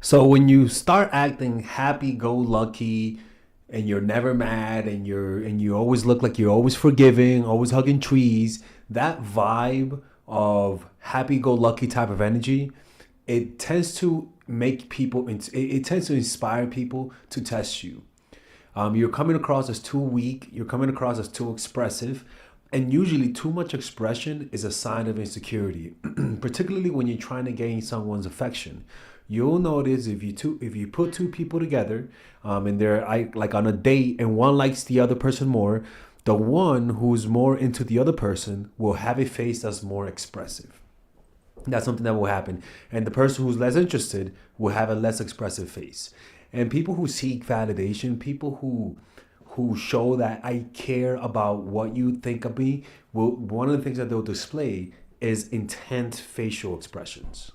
So when you start acting happy-go-lucky and you're never mad and you always look like you're always forgiving, always hugging trees, that vibe of happy-go-lucky type of energy, it tends to make people it tends to inspire people to test you. You're coming across as too weak, you're coming across as too expressive, and usually too much expression is a sign of insecurity, particularly when you're trying to gain someone's affection. You'll notice if you put two people together, and they're like on a date, and one likes the other person more, the one who's more into the other person will have a face that's more expressive. That's something that will happen. And the person who's less interested will have a less expressive face. And people who seek validation, people who show that I care about what you think of me, will one of the things that they'll display is intense facial expressions.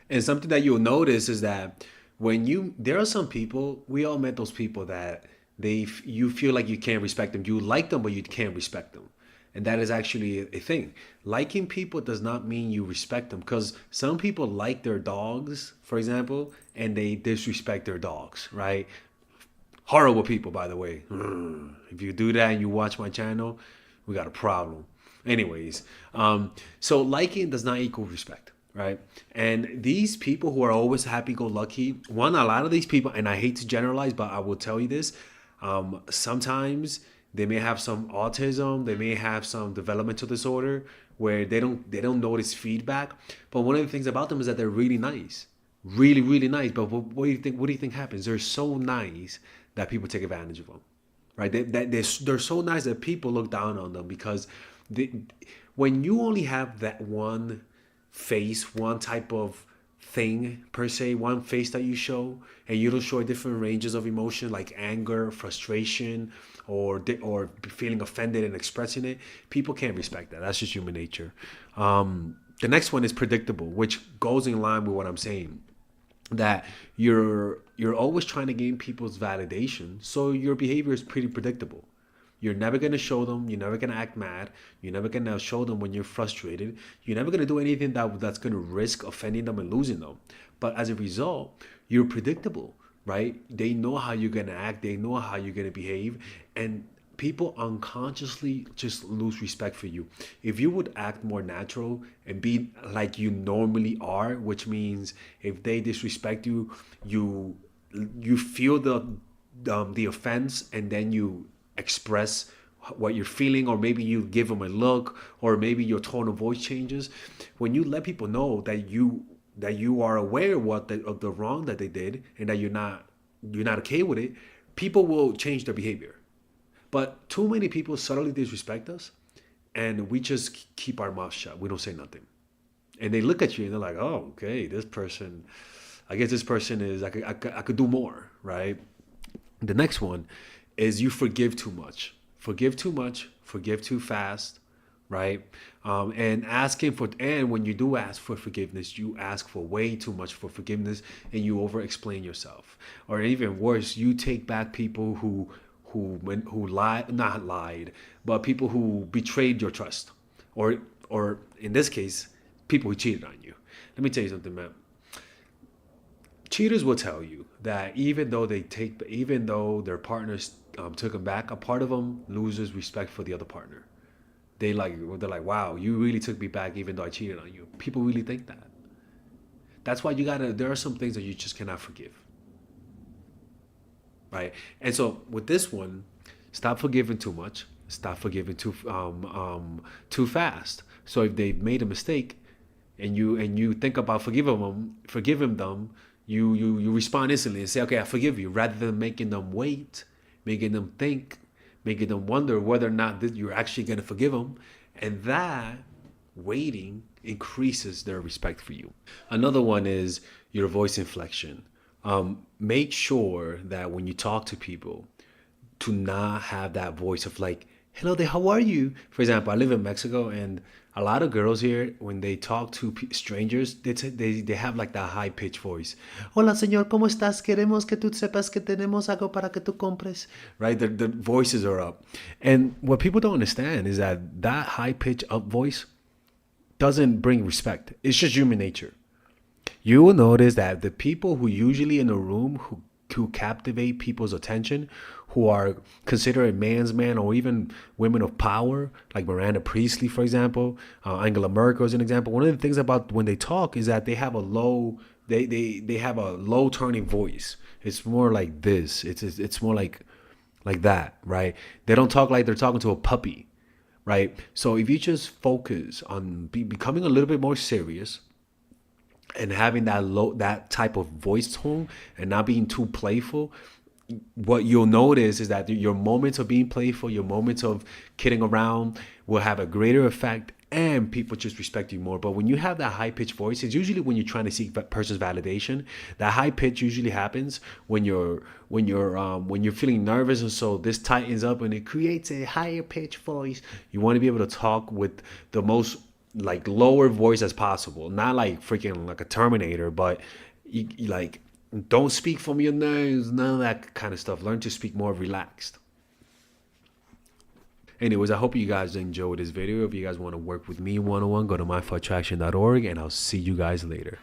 And something that you'll notice is that there are some people, we all met those people that you feel like you can't respect them. You like them, but you can't respect them. And that is actually a thing. Liking people does not mean you respect them, because some people like their dogs, for example, and they disrespect their dogs, right? Horrible people, by the way. If you do that and you watch my channel, we got a problem. Anyways, so liking does not equal respect, right? And these people who are always happy-go-lucky, a lot of these people, and I hate to generalize, but I will tell you this, sometimes they may have some autism, they may have some developmental disorder where they don't notice feedback. But one of the things about them is that they're really nice, really really nice. But what do you think? What do you think happens? They're so nice that people take advantage of them, right? They're so nice that people look down on them because they, when you only have that one face, one type of thing per se, one face that you show, and you don't show different ranges of emotion like anger, frustration, or feeling offended and expressing it, people can't respect that. That's just human nature. The next one is predictable, which goes in line with what I'm saying, that you're always trying to gain people's validation, so your behavior is pretty predictable. You're never going to show them, you're never going to act mad, you're never going to show them when you're frustrated, you're never going to do anything that's going to risk offending them and losing them. But as a result, you're predictable, right? They know how you're going to act, they know how you're going to behave, and people unconsciously just lose respect for you. If you would act more natural and be like you normally are, which means if they disrespect you, you feel the offense, and then you express what you're feeling, or maybe you give them a look, or maybe your tone of voice changes. When you let people know that you are aware of the wrong that they did, and that you're not okay with it, people will change their behavior. But too many people subtly disrespect us, and we just keep our mouth shut. We don't say nothing, and they look at you and they're like, "Oh, okay, this person. I guess this person is. I could do more, right?" The next one is you forgive too much. Forgive too much. Forgive too fast, right? And when you do ask for forgiveness, you ask for way too much for forgiveness, and you over explain yourself. Or even worse, you take back people who lied, not lied, but people who betrayed your trust, or in this case, people who cheated on you. Let me tell you something, man. Cheaters will tell you that even though their partners took them back, a part of them loses respect for the other partner. They're like, wow, you really took me back even though I cheated on you. People really think that. That's why there are some things that you just cannot forgive, right? And so with this one, stop forgiving too much. Stop forgiving too fast. So if they've made a mistake, and you think about forgiving them, you respond instantly and say, okay, I forgive you, rather than making them wait, making them think, making them wonder whether or not that you're actually going to forgive them. And that waiting increases their respect for you. Another one is your voice inflection. Make sure that when you talk to people, to not have that voice of like, hello there, how are you? For example, I live in Mexico, and a lot of girls here, when they talk to strangers, they have like that high pitched voice. Hola, señor, ¿cómo estás? Queremos que tú sepas que tenemos algo para que tú compres. Right? The voices are up. And what people don't understand is that high pitched up voice doesn't bring respect. It's just human nature. you will notice that the people who usually in a room who captivate people's attention, who are considered a man's man, or even women of power, like Miranda Priestley, for example, Angela Merkel is an example. One of the things about when they talk is that they have a low, they have a low turning voice. It's more like this. It's more like that, right? They don't talk like they're talking to a puppy, right? So if you just focus on becoming a little bit more serious and having that type of voice tone and not being too playful, what you'll notice is that your moments of being playful, your moments of kidding around will have a greater effect, and people just respect you more. But when you have that high pitched voice, it's usually when you're trying to seek that person's validation. That high pitch usually happens when you're feeling nervous, and so this tightens up and it creates a higher pitched voice. You want to be able to talk with the most like lower voice as possible, not like freaking like a Terminator, but you like, don't speak from your nose, none of that kind of stuff. Learn to speak more relaxed. Anyways, I hope you guys enjoyed this video. If you guys want to work with me one-on-one, go to myforattraction.org, and I'll see you guys later.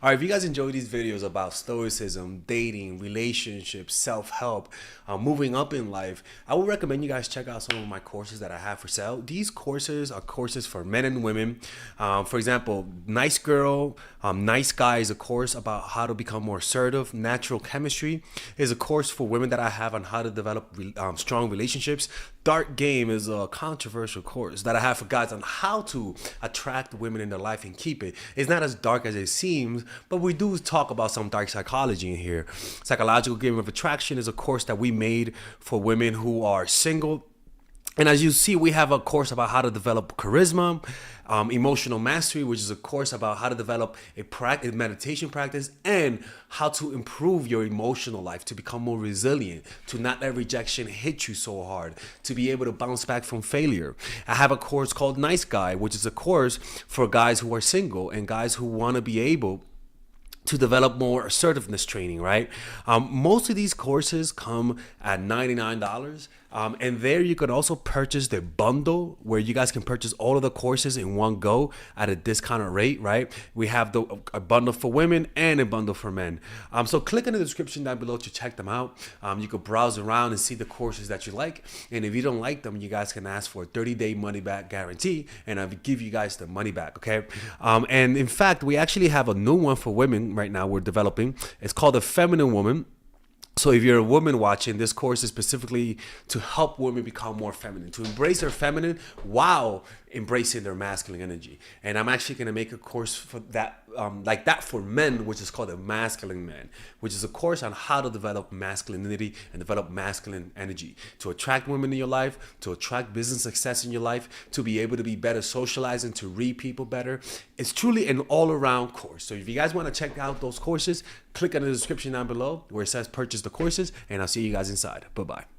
All right, if you guys enjoy these videos about stoicism, dating, relationships, self-help, moving up in life, I would recommend you guys check out some of my courses that I have for sale. These courses are courses for men and women. For example, Nice Girl, Nice Guy is a course about how to become more assertive. Natural Chemistry is a course for women that I have on how to develop strong relationships. Dark Game is a controversial course that I have for guys on how to attract women in their life and keep it. It's not as dark as it seems, but we do talk about some dark psychology in here. Psychological Game of Attraction is a course that we made for women who are single. And as you see, we have a course about how to develop charisma, emotional mastery, which is a course about how to develop a meditation practice, and how to improve your emotional life, to become more resilient, to not let rejection hit you so hard, to be able to bounce back from failure. I have a course called Nice Guy, which is a course for guys who are single and guys who want to be able to develop more assertiveness training, right? Most of these courses come at $99. And there you could also purchase the bundle where you guys can purchase all of the courses in one go at a discounted rate, right? We have a bundle for women and a bundle for men. So click in the description down below to check them out. You could browse around and see the courses that you like. And if you don't like them, you guys can ask for a 30-day money-back guarantee, and I'll give you guys the money back, okay? And in fact, we actually have a new one for women right now we're developing. It's called The Feminine Woman. So if you're a woman watching, this course is specifically to help women become more feminine, to embrace their feminine while embracing their masculine energy. And I'm actually going to make a course for that, like that for men, which is called the Masculine Man, which is a course on how to develop masculinity and develop masculine energy, to attract women in your life, to attract business success in your life, to be able to be better socializing, to read people better. It's truly an all-around course. So if you guys want to check out those courses, click on the description down below where it says purchase the courses, and I'll see you guys inside. Bye-bye.